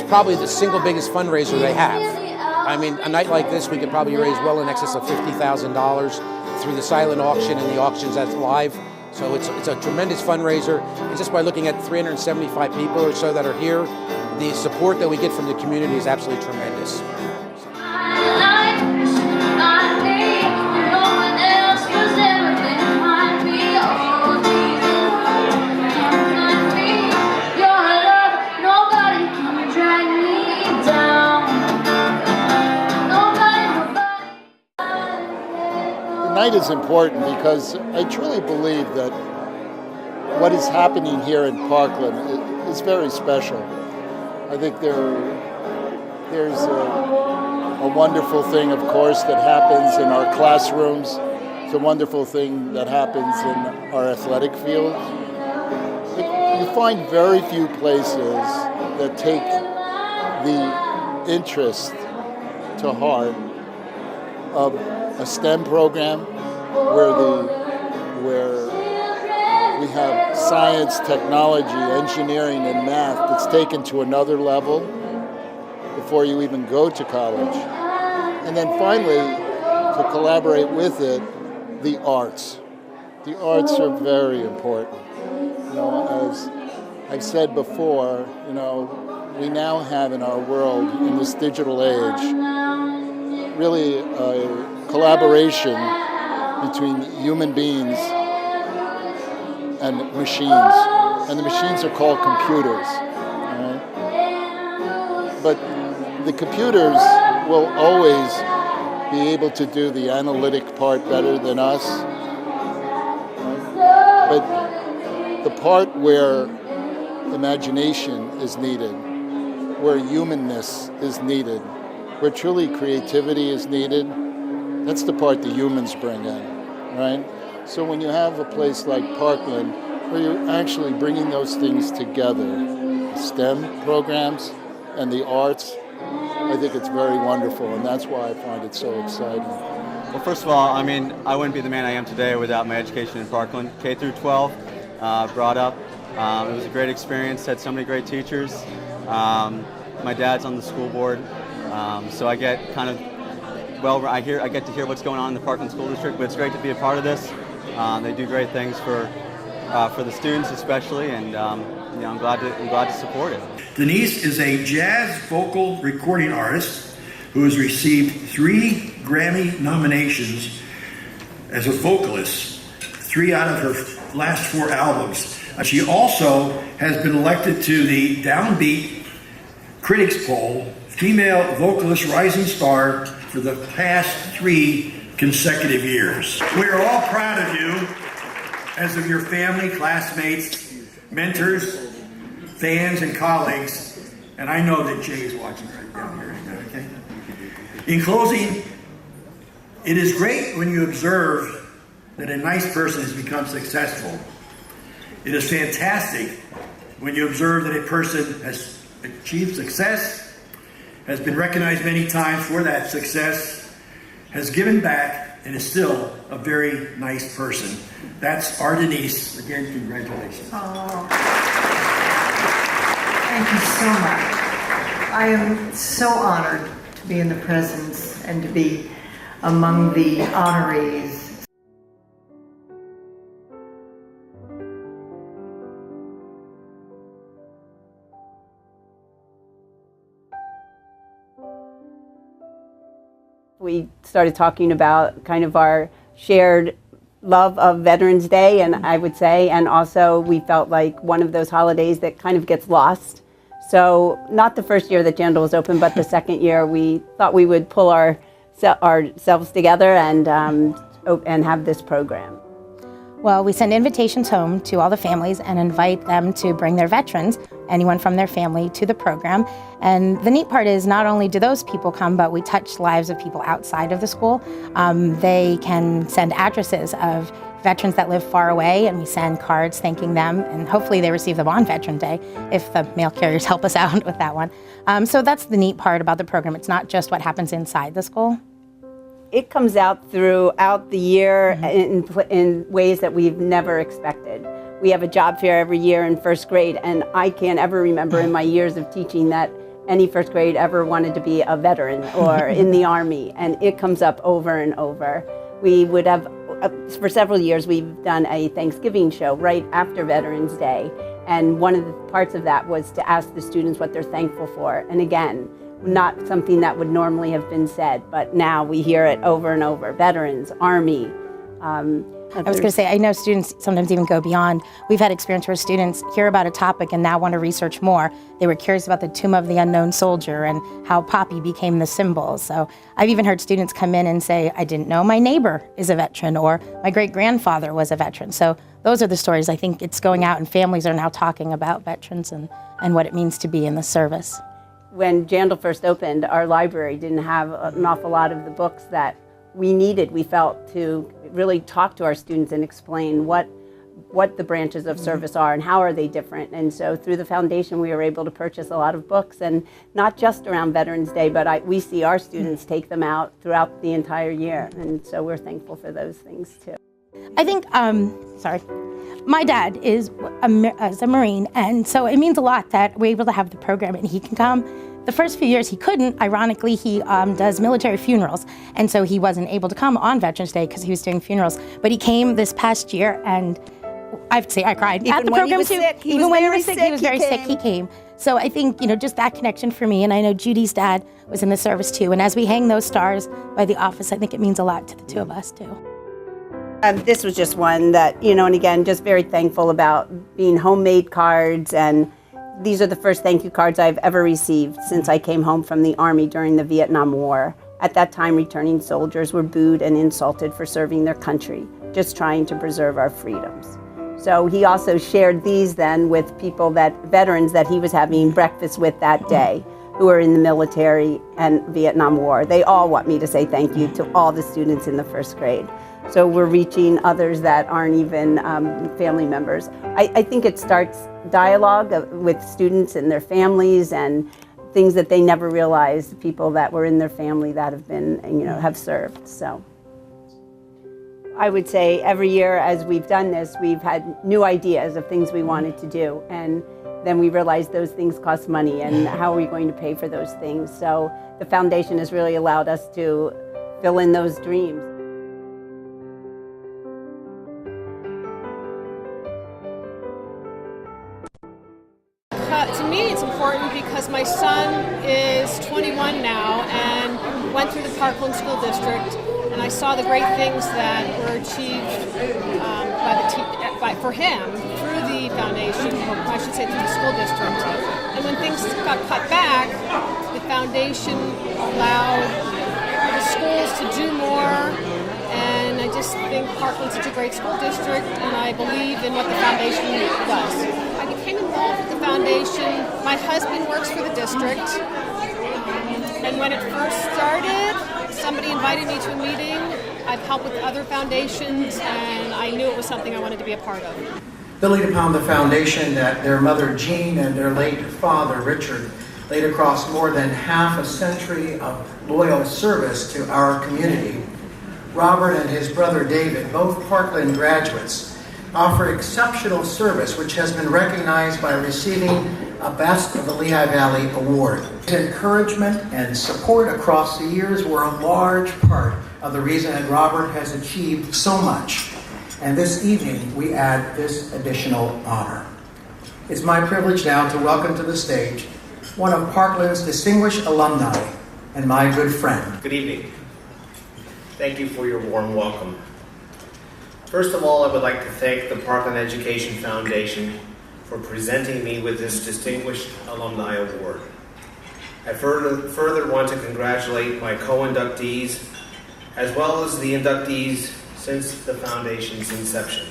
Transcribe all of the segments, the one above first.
probably the single biggest fundraiser they have. I mean, a night like this, we could probably raise well in excess of $50,000 through the silent auction and the auctions that's live. So it's a tremendous fundraiser. And just by looking at 375 people or so that are here, the support that we get from the community is absolutely tremendous. Tonight is important because I truly believe that what is happening here in Parkland is very special. I think there's a wonderful thing, of course, that happens in our classrooms. It's a wonderful thing that happens in our athletic fields. You find very few places that take the interest to heart of a STEM program where we have science, technology, engineering, and math that's taken to another level before you even go to college. And then finally, to collaborate with it, the arts. The arts are very important. You know, as I've said before, you know, we now have in our world, in this digital age, really a collaboration between human beings and machines. And the machines are called computers. Right? But the computers will always be able to do the analytic part better than us. Right? But the part where imagination is needed, where humanness is needed, where truly creativity is needed, that's the part the humans bring in, right? So when you have a place like Parkland, where you're actually bringing those things together, the STEM programs and the arts, I think it's very wonderful, and that's why I find it so exciting. Well, first of all, I mean, I wouldn't be the man I am today without my education in Parkland, K through 12, brought up. It was a great experience, had so many great teachers. My dad's on the school board, so I get kind of, I get to hear what's going on in the Parkland School District, but it's great to be a part of this. They do great things for the students especially, and you know, I'm glad to support it. Denise is a jazz vocal recording artist who has received 3 Grammy nominations as a vocalist, 3 out of her last 4 albums. She also has been elected to the Downbeat Critics Poll Female Vocalist Rising Star for the past 3 consecutive years. We are all proud of you, as of your family, classmates, mentors, fans, and colleagues, and I know that Jay is watching right down here, okay? In closing, it is great when you observe that a nice person has become successful. It is fantastic when you observe that a person has achieved success, has been recognized many times for that success, has given back, and is still a very nice person. That's our Denise. Again, congratulations. Oh. Thank you so much. I am so honored to be in the presence and to be among the honorees. We started talking about kind of our shared love of Veterans Day, and I would say, and also we felt like one of those holidays that kind of gets lost. So not the first year that Jandal was open, but the second year, we thought we would pull ourselves together and have this program. Well, we send invitations home to all the families and invite them to bring their veterans, anyone from their family, to the program. And the neat part is not only do those people come, but we touch lives of people outside of the school. They can send addresses of veterans that live far away, and we send cards thanking them, and hopefully they receive them on Veteran Day if the mail carriers help us out with that one. So that's the neat part about the program. It's not just what happens inside the school. It comes out throughout the year in ways that we've never expected. We have a job fair every year in first grade, and I can't ever remember in my years of teaching that any first grade ever wanted to be a veteran or in the Army, and it comes up over and over. We would have, for several years, we've done a Thanksgiving show right after Veterans Day, and one of the parts of that was to ask the students what they're thankful for. And again, not something that would normally have been said, but now we hear it over and over. Veterans, Army. I was going to say, I know students sometimes even go beyond. We've had experience where students hear about a topic and now want to research more. They were curious about the Tomb of the Unknown Soldier and how poppy became the symbol. So I've even heard students come in and say, I didn't know my neighbor is a veteran, or my great-grandfather was a veteran. So those are the stories. I think it's going out, and families are now talking about veterans and what it means to be in the service. When Jandal first opened, our library didn't have an awful lot of the books that we needed, we felt, to really talk to our students and explain what the branches of service are and how are they different. And so through the foundation, we were able to purchase a lot of books, and not just around Veterans Day, but we see our students take them out throughout the entire year. And so we're thankful for those things too. I think, my dad is a Marine, and so it means a lot that we're able to have the program and he can come. The first few years he couldn't. Ironically, he does military funerals, and so he wasn't able to come on Veterans Day because he was doing funerals. But he came this past year, and I have to say I cried at the program too. Even when he was sick, he was very sick. He came. So I think, just that connection for me, and I know Judy's dad was in the service too. And as we hang those stars by the office, I think it means a lot to the two of us too. This was just one that, and again, just very thankful about being homemade cards, and these are the first thank you cards I've ever received since I came home from the Army during the Vietnam War. At that time, returning soldiers were booed and insulted for serving their country, just trying to preserve our freedoms. So he also shared these then with veterans that he was having breakfast with that day, who are in the military and Vietnam War. They all want me to say thank you to all the students in the first grade. So we're reaching others that aren't even family members. I think it starts dialogue with students and their families, and things that they never realized, people that were in their family that have been, have served. So I would say every year as we've done this, we've had new ideas of things we wanted to do, and then we realized those things cost money, and how are we going to pay for those things? So the foundation has really allowed us to fill in those dreams. To me, it's important because my son is 21 now and went through the Parkland School District, and I saw the great things that were achieved for him through the foundation, or I should say through the school district. And when things got cut back, the foundation allowed the schools to do more, and I just think Parkland's such a great school district, and I believe in what the foundation does. I became involved with the foundation. My husband works for the district, and when it first started, somebody invited me to a meeting. I've helped with other foundations, and I knew it was something I wanted to be a part of. Building upon the foundation that their mother Jean and their late father Richard laid across more than half a century of loyal service to our community, Robert and his brother David, both Parkland graduates, offer exceptional service, which has been recognized by receiving a Best of the Lehigh Valley Award. Encouragement and support across the years were a large part of the reason that Robert has achieved so much. And this evening, we add this additional honor. It's my privilege now to welcome to the stage one of Parkland's distinguished alumni and my good friend. Good evening. Thank you for your warm welcome. First of all, I would like to thank the Parkland Education Foundation for presenting me with this Distinguished Alumni Award. I further want to congratulate my co-inductees, as well as the inductees since the Foundation's inception.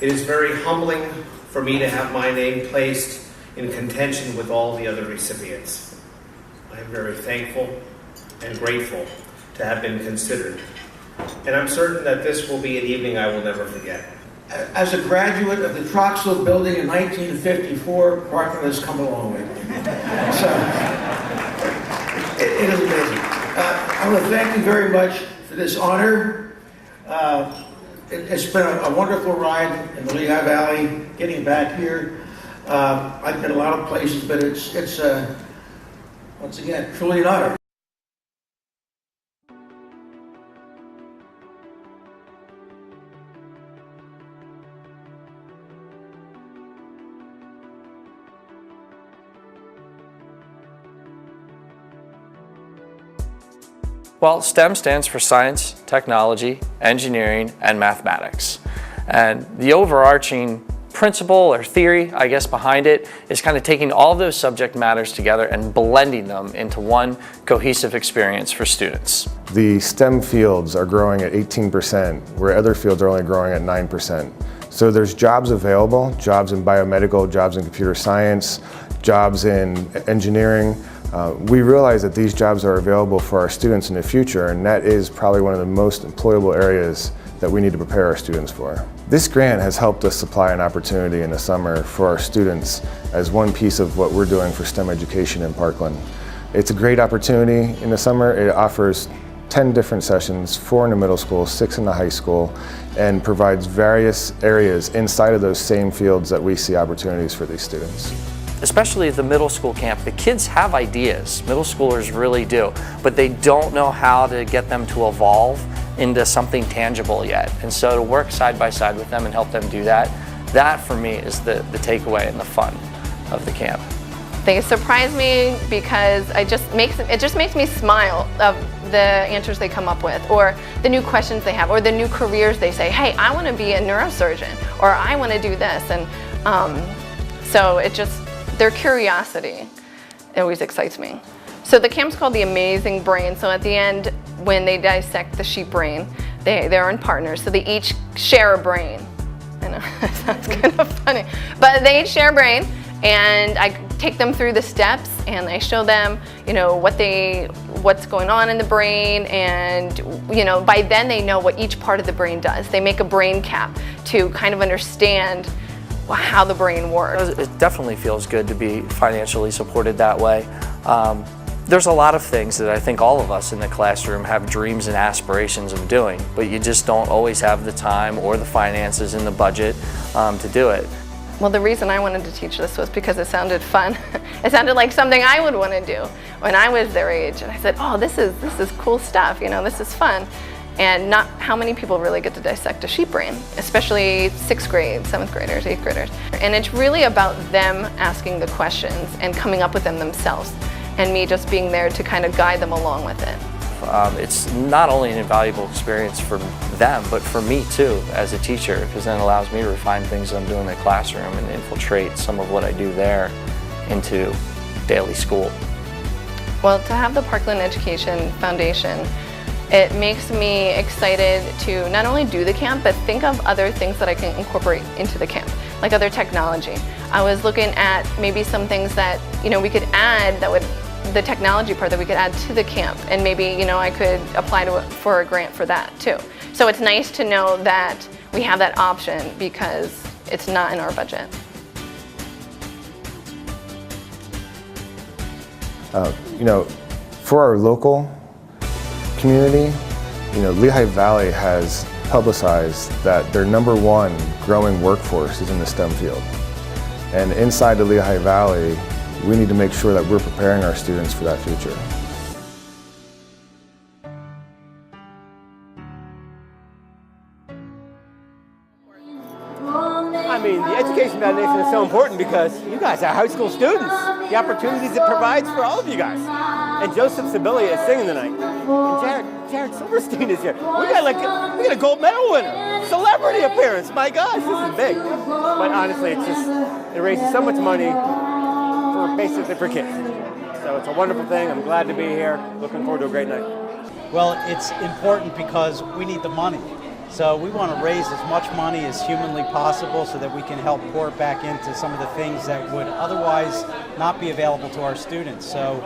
It is very humbling for me to have my name placed in contention with all the other recipients. I am very thankful and grateful to have been considered. And I'm certain that this will be an evening I will never forget. As a graduate of the Troxel Building in 1954, Parkland has come a long way. So, it is amazing. I want to thank you very much for this honor. It's been a wonderful ride in the Lehigh Valley, getting back here. I've been a lot of places, but it's Once again, truly an honor. Well, STEM stands for science, technology, engineering, and mathematics. And the overarching principle or theory, I guess, behind it is kind of taking all of those subject matters together and blending them into one cohesive experience for students. The STEM fields are growing at 18%, where other fields are only growing at 9%. So there's jobs available, jobs in biomedical, jobs in computer science, jobs in engineering. We realize that these jobs are available for our students in the future, and that is probably one of the most employable areas that we need to prepare our students for. This grant has helped us supply an opportunity in the summer for our students as one piece of what we're doing for STEM education in Parkland. It's a great opportunity in the summer. It offers 10 different sessions, 4 in the middle school, 6 in the high school, and provides various areas inside of those same fields that we see opportunities for these students. Especially at the middle school camp, the kids have ideas, middle schoolers really do, but they don't know how to get them to evolve into something tangible yet. And so to work side by side with them and help them do that, that for me is the takeaway and the fun of the camp. They surprise me because it just makes me smile of the answers they come up with, or the new questions they have, or the new careers they say, hey, I want to be a neurosurgeon, or I want to do this. And so it just, their curiosity always excites me. So the camp's called the Amazing Brain. So at the end, when they dissect the sheep brain, they're in partners. So they each share a brain. I know, that sounds kind of funny. But they each share a brain, and I take them through the steps, and I show them, you know, what's going on in the brain, and, you know, by then they know what each part of the brain does. They make a brain cap to kind of understand how the brain works. It definitely feels good to be financially supported that way. There's a lot of things that I think all of us in the classroom have dreams and aspirations of doing, but you just don't always have the time or the finances in the budget to do it. Well, the reason I wanted to teach this was because it sounded fun. It sounded like something I would want to do when I was their age. And I said, oh, this is cool stuff, you know, this is fun. And not how many people really get to dissect a sheep brain, especially 6th grade, 7th graders, 8th graders. And it's really about them asking the questions and coming up with them themselves, and me just being there to kind of guide them along with it. It's not only an invaluable experience for them, but for me too as a teacher, because then it allows me to refine things I'm doing in the classroom and infiltrate some of what I do there into daily school. Well, to have the Parkland Education Foundation, it makes me excited to not only do the camp, but think of other things that I can incorporate into the camp, like other technology. I was looking at maybe some things that, you know, we could add that would, the technology part that we could add to the camp, and maybe, you know, I could apply for a grant for that too. So it's nice to know that we have that option because it's not in our budget. You know, for our local community, you know, Lehigh Valley has publicized that their #1 growing workforce is in the STEM field. And inside the Lehigh Valley, we need to make sure that we're preparing our students for that future. I mean, the Education Foundation is so important because you guys are high school students. The opportunities it provides for all of you guys. And Joseph Sibilia is singing tonight. And Jared Silverstein is here. We got a gold medal winner. Celebrity appearance. My gosh, this is big. But honestly, it raises so much money basically for kids. So it's a wonderful thing. I'm glad to be here. Looking forward to a great night. Well, it's important because we need the money. So we want to raise as much money as humanly possible so that we can help pour it back into some of the things that would otherwise not be available to our students. So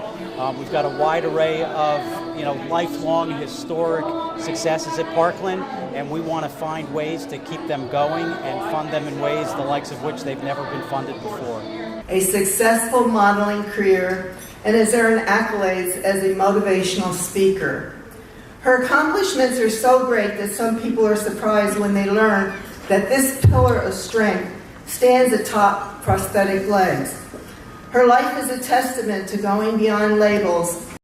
we've got a wide array of, you know, lifelong historic successes at Parkland, and we want to find ways to keep them going and fund them in ways the likes of which they've never been funded before. A successful modeling career, and has earned accolades as a motivational speaker. Her accomplishments are so great that some people are surprised when they learn that this pillar of strength stands atop prosthetic legs. Her life is a testament to going beyond labels